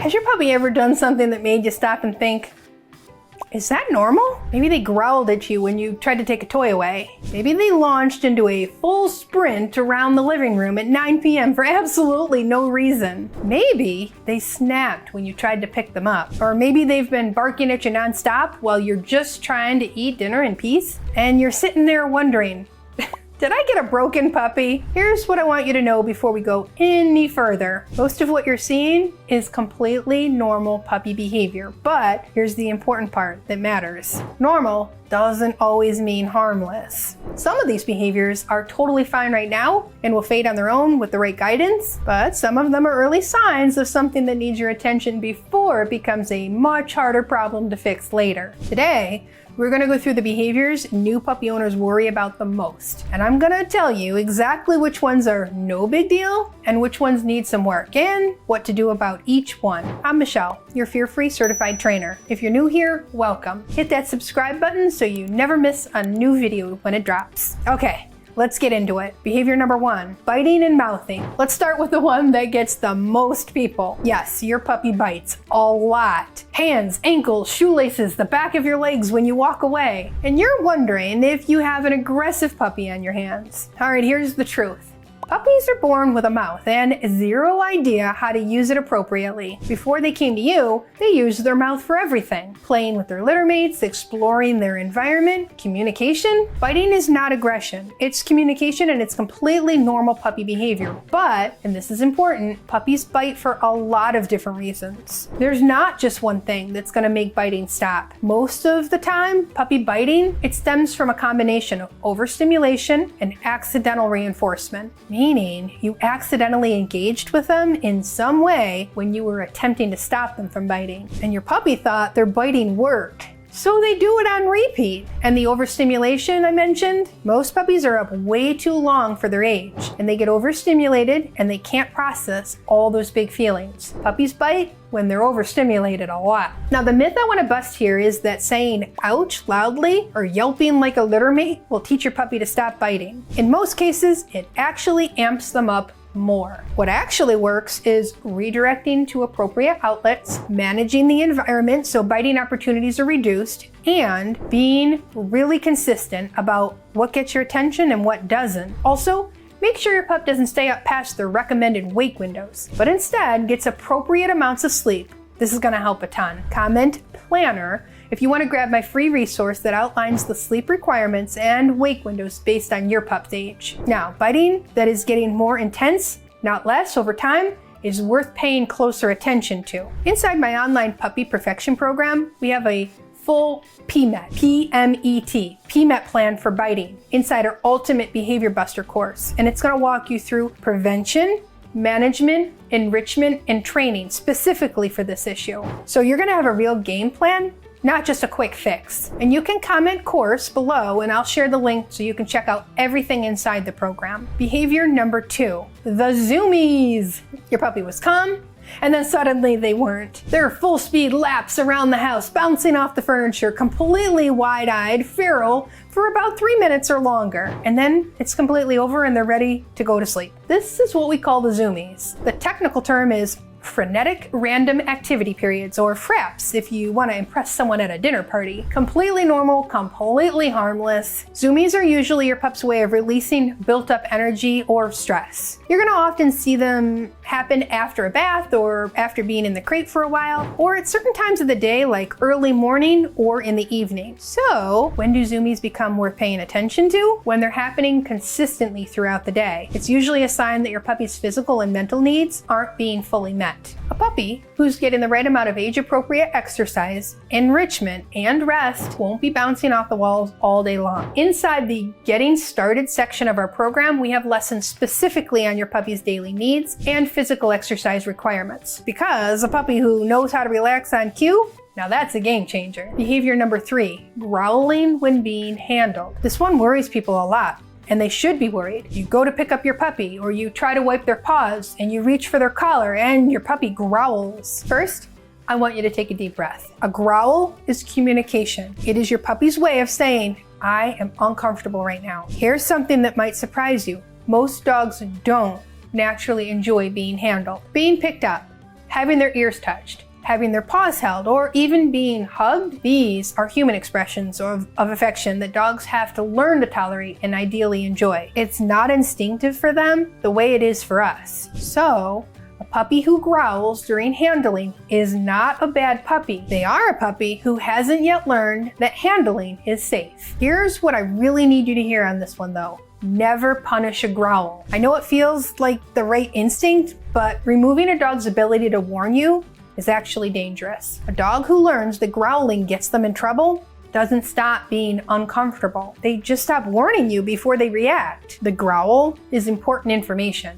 Has your puppy ever done something that made you stop and think, is that normal? Maybe they growled at you when you tried to take a toy away. Maybe they launched into a full sprint around the living room at 9 p.m. for absolutely no reason. Maybe they snapped when you tried to pick them up. Or maybe they've been barking at you nonstop while you're just trying to eat dinner in peace. And you're sitting there wondering, did I get a broken puppy? Here's what I want you to know before we go any further. Most of what you're seeing is completely normal puppy behavior, but here's the important part that matters. Normal doesn't always mean harmless. Some of these behaviors are totally fine right now and will fade on their own with the right guidance, but some of them are early signs of something that needs your attention before it becomes a much harder problem to fix later. Today, we're going to go through the behaviors new puppy owners worry about the most. And I'm going to tell you exactly which ones are no big deal and which ones need some work and what to do about each one. I'm Michelle, your fear-free certified trainer. If you're new here, welcome. Hit that subscribe button so you never miss a new video when it drops. Okay. Let's get into it. Behavior number 1, biting and mouthing. Let's start with the one that gets the most people. Yes, your puppy bites a lot. Hands, ankles, shoelaces, the back of your legs when you walk away. And you're wondering if you have an aggressive puppy on your hands. All right, here's the truth. Puppies are born with a mouth and zero idea how to use it appropriately. Before they came to you, they used their mouth for everything. Playing with their litter mates, exploring their environment, communication. Biting is not aggression. It's communication and it's completely normal puppy behavior. But, and this is important, puppies bite for a lot of different reasons. There's not just one thing that's going to make biting stop. Most of the time, puppy biting, it stems from a combination of overstimulation and accidental reinforcement. Meaning you accidentally engaged with them in some way when you were attempting to stop them from biting. And your puppy thought their biting worked. So they do it on repeat. And the overstimulation I mentioned, most puppies are up way too long for their age. And they get overstimulated and they can't process all those big feelings. Puppies bite when they're overstimulated a lot. Now the myth I want to bust here is that saying ouch loudly or yelping like a litter mate will teach your puppy to stop biting. In most cases, it actually amps them up more. What actually works is redirecting to appropriate outlets, managing the environment so biting opportunities are reduced, and being really consistent about what gets your attention and what doesn't. Also, make sure your pup doesn't stay up past their recommended wake windows, but instead gets appropriate amounts of sleep. This is going to help a ton. Comment planner if you want to grab my free resource that outlines the sleep requirements and wake windows based on your pup's age. Now, biting that is getting more intense, not less, over time, is worth paying closer attention to. Inside my online puppy perfection program, we have a full PMET, P-M-E-T, PMET plan for biting inside our Ultimate Behavior Buster course. And it's going to walk you through prevention, management, enrichment, and training specifically for this issue. So you're going to have a real game plan, not just a quick fix. And you can comment course below and I'll share the link so you can check out everything inside the program. Behavior number 2, the zoomies. Your puppy was calm, and then suddenly they weren't. They're full speed laps around the house, bouncing off the furniture, completely wide-eyed, feral, for about 3 minutes or longer. And then it's completely over and they're ready to go to sleep. This is what we call the zoomies. The technical term is frenetic random activity periods, or FRAPs if you want to impress someone at a dinner party. Completely normal, completely harmless. Zoomies are usually your pup's way of releasing built up energy or stress. You're going to often see them happen after a bath or after being in the crate for a while, or at certain times of the day like early morning or in the evening. So when do zoomies become worth paying attention to? When they're happening consistently throughout the day. It's usually a sign that your puppy's physical and mental needs aren't being fully met. A puppy who's getting the right amount of age-appropriate exercise, enrichment, and rest won't be bouncing off the walls all day long. Inside the Getting Started section of our program, we have lessons specifically on your puppy's daily needs and physical exercise requirements. Because a puppy who knows how to relax on cue, now that's a game changer. Behavior number 3, growling when being handled. This one worries people a lot. And they should be worried. You go to pick up your puppy, or you try to wipe their paws, and you reach for their collar, and your puppy growls. First, I want you to take a deep breath. A growl is communication. It is your puppy's way of saying, I am uncomfortable right now. Here's something that might surprise you. Most dogs don't naturally enjoy being handled. Being picked up, having their ears touched, having their paws held, or even being hugged. These are human expressions of affection that dogs have to learn to tolerate and ideally enjoy. It's not instinctive for them the way it is for us. So, a puppy who growls during handling is not a bad puppy. They are a puppy who hasn't yet learned that handling is safe. Here's what I really need you to hear on this one though. Never punish a growl. I know it feels like the right instinct, but removing a dog's ability to warn you is actually dangerous. A dog who learns that growling gets them in trouble doesn't stop being uncomfortable. They just stop warning you before they react. The growl is important information.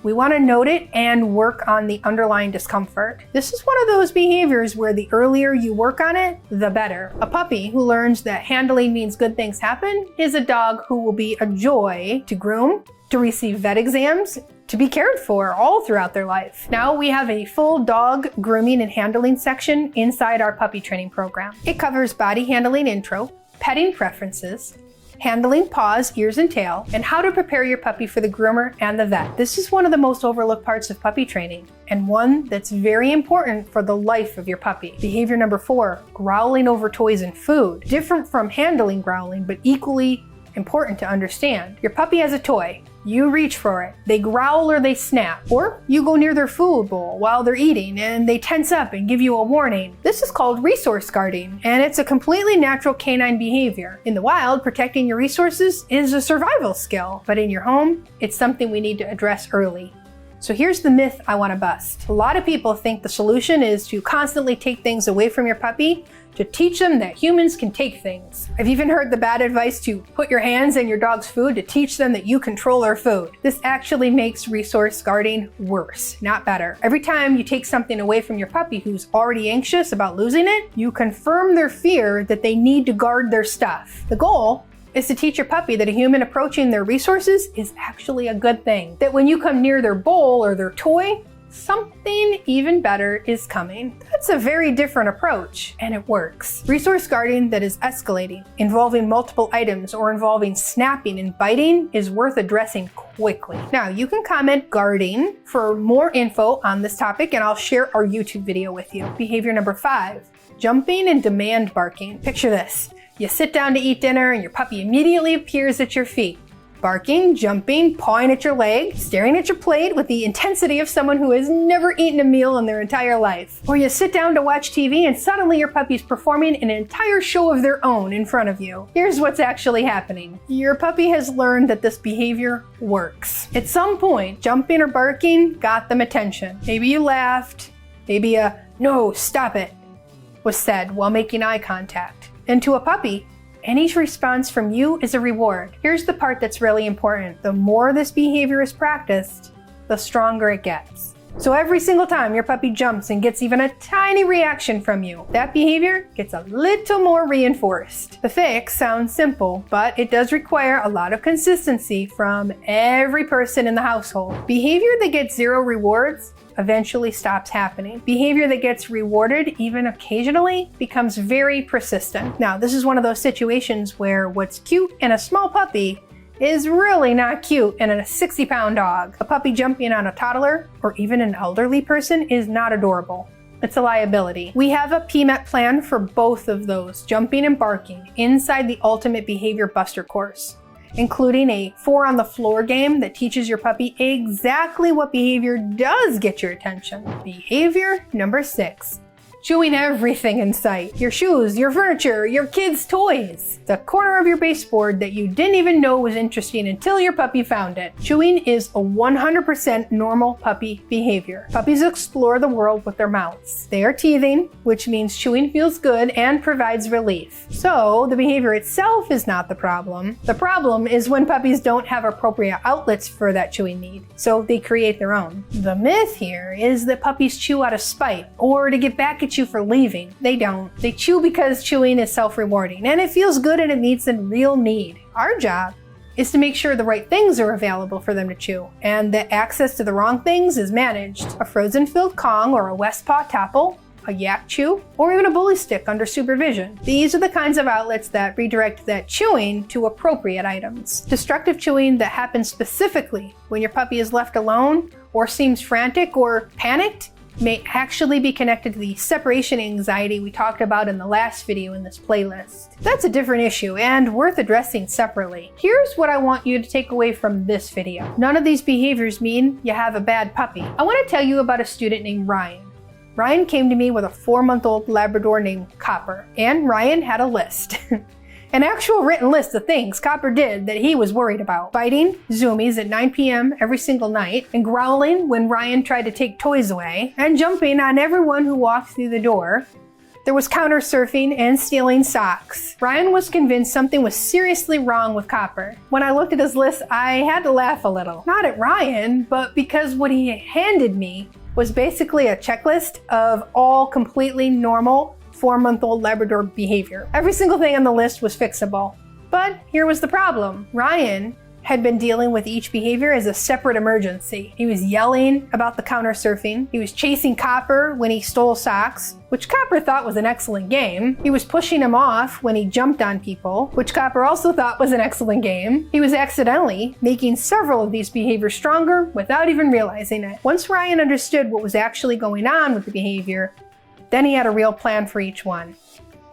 We want to note it and work on the underlying discomfort. This is one of those behaviors where the earlier you work on it, the better. A puppy who learns that handling means good things happen is a dog who will be a joy to groom, to receive vet exams, to be cared for all throughout their life. Now we have a full dog grooming and handling section inside our puppy training program. It covers body handling intro, petting preferences, handling paws, ears, and tail, and how to prepare your puppy for the groomer and the vet. This is one of the most overlooked parts of puppy training, and one that's very important for the life of your puppy. Behavior number 4, growling over toys and food. Different from handling growling, but equally important to understand. Your puppy has a toy. You reach for it. They growl or they snap. Or you go near their food bowl while they're eating and they tense up and give you a warning. This is called resource guarding, and it's a completely natural canine behavior. In the wild, protecting your resources is a survival skill, but in your home, it's something we need to address early. So here's the myth I want to bust. A lot of people think the solution is to constantly take things away from your puppy to teach them that humans can take things. I've even heard the bad advice to put your hands in your dog's food to teach them that you control their food. This actually makes resource guarding worse, not better. Every time you take something away from your puppy who's already anxious about losing it, you confirm their fear that they need to guard their stuff. The goal is to teach your puppy that a human approaching their resources is actually a good thing. That when you come near their bowl or their toy, something even better is coming. That's a very different approach, and it works. Resource guarding that is escalating, involving multiple items or involving snapping and biting is worth addressing quickly. Now, you can comment guarding for more info on this topic, and I'll share our YouTube video with you. Behavior number 5, jumping and demand barking. Picture this. You sit down to eat dinner and your puppy immediately appears at your feet. Barking, jumping, pawing at your leg, staring at your plate with the intensity of someone who has never eaten a meal in their entire life. Or you sit down to watch TV and suddenly your puppy's performing an entire show of their own in front of you. Here's what's actually happening. Your puppy has learned that this behavior works. At some point, jumping or barking got them attention. Maybe you laughed, maybe a "no, stop it" was said while making eye contact. And to a puppy, any response from you is a reward. Here's the part that's really important. The more this behavior is practiced, the stronger it gets. So every single time your puppy jumps and gets even a tiny reaction from you, that behavior gets a little more reinforced. The fix sounds simple, but it does require a lot of consistency from every person in the household. Behavior that gets 0 rewards eventually stops happening. Behavior that gets rewarded, even occasionally, becomes very persistent. Now, this is one of those situations where what's cute in a small puppy is really not cute in a 60-pound dog. A puppy jumping on a toddler or even an elderly person is not adorable. It's a liability. We have a PMET plan for both of those, jumping and barking, inside the Ultimate Behavior Buster course, including a 4 on the floor game that teaches your puppy exactly what behavior does get your attention. Behavior number 6, chewing everything in sight. Your shoes, your furniture, your kids' toys. The corner of your baseboard that you didn't even know was interesting until your puppy found it. Chewing is a 100% normal puppy behavior. Puppies explore the world with their mouths. They are teething, which means chewing feels good and provides relief. So the behavior itself is not the problem. The problem is when puppies don't have appropriate outlets for that chewing need, so they create their own. The myth here is that puppies chew out of spite or to get back at you for leaving. They don't. They chew because chewing is self-rewarding and it feels good and it meets a real need. Our job is to make sure the right things are available for them to chew and that access to the wrong things is managed. A frozen-filled Kong or a Westpaw Tapple, a yak chew, or even a bully stick under supervision. These are the kinds of outlets that redirect that chewing to appropriate items. Destructive chewing that happens specifically when your puppy is left alone or seems frantic or panicked may actually be connected to the separation anxiety we talked about in the last video in this playlist. That's a different issue and worth addressing separately. Here's what I want you to take away from this video. None of these behaviors mean you have a bad puppy. I want to tell you about a student named Ryan. Ryan came to me with a 4-month-old Labrador named Copper, and Ryan had a list. An actual written list of things Copper did that he was worried about. Biting zoomies at 9 p.m. every single night, and growling when Ryan tried to take toys away, and jumping on everyone who walked through the door. There was counter surfing and stealing socks. Ryan was convinced something was seriously wrong with Copper. When I looked at his list, I had to laugh a little. Not at Ryan, but because what he handed me was basically a checklist of all completely normal 4-month-old Labrador behavior. Every single thing on the list was fixable. But here was the problem. Ryan had been dealing with each behavior as a separate emergency. He was yelling about the counter surfing. He was chasing Copper when he stole socks, which Copper thought was an excellent game. He was pushing him off when he jumped on people, which Copper also thought was an excellent game. He was accidentally making several of these behaviors stronger without even realizing it. Once Ryan understood what was actually going on with the behavior, then he had a real plan for each one.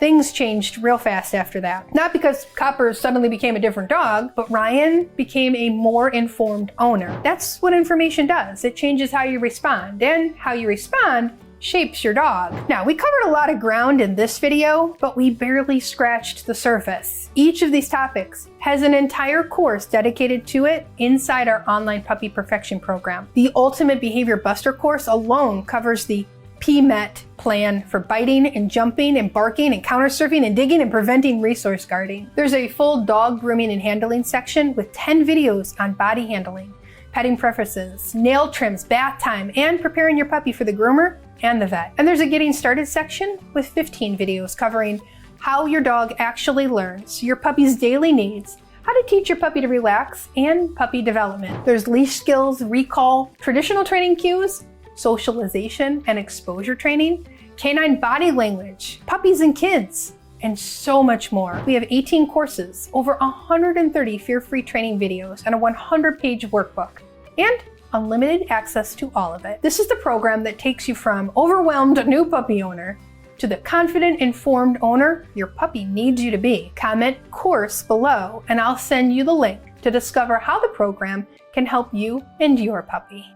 Things changed real fast after that. Not because Copper suddenly became a different dog, but Ryan became a more informed owner. That's what information does. It changes how you respond, and how you respond shapes your dog. Now, we covered a lot of ground in this video, but we barely scratched the surface. Each of these topics has an entire course dedicated to it inside our online puppy perfection program. The Ultimate Behavior Buster course alone covers the PMET plan for biting and jumping and barking and counter surfing and digging and preventing resource guarding. There's a full dog grooming and handling section with 10 videos on body handling, petting preferences, nail trims, bath time, and preparing your puppy for the groomer and the vet. And there's a getting started section with 15 videos covering how your dog actually learns, your puppy's daily needs, how to teach your puppy to relax, and puppy development. There's leash skills, recall, traditional training cues, socialization and exposure training, canine body language, puppies and kids, and so much more. We have 18 courses, over 130 fear-free training videos, and a 100-page workbook, and unlimited access to all of it. This is the program that takes you from overwhelmed new puppy owner to the confident, informed owner your puppy needs you to be. Comment course below, and I'll send you the link to discover how the program can help you and your puppy.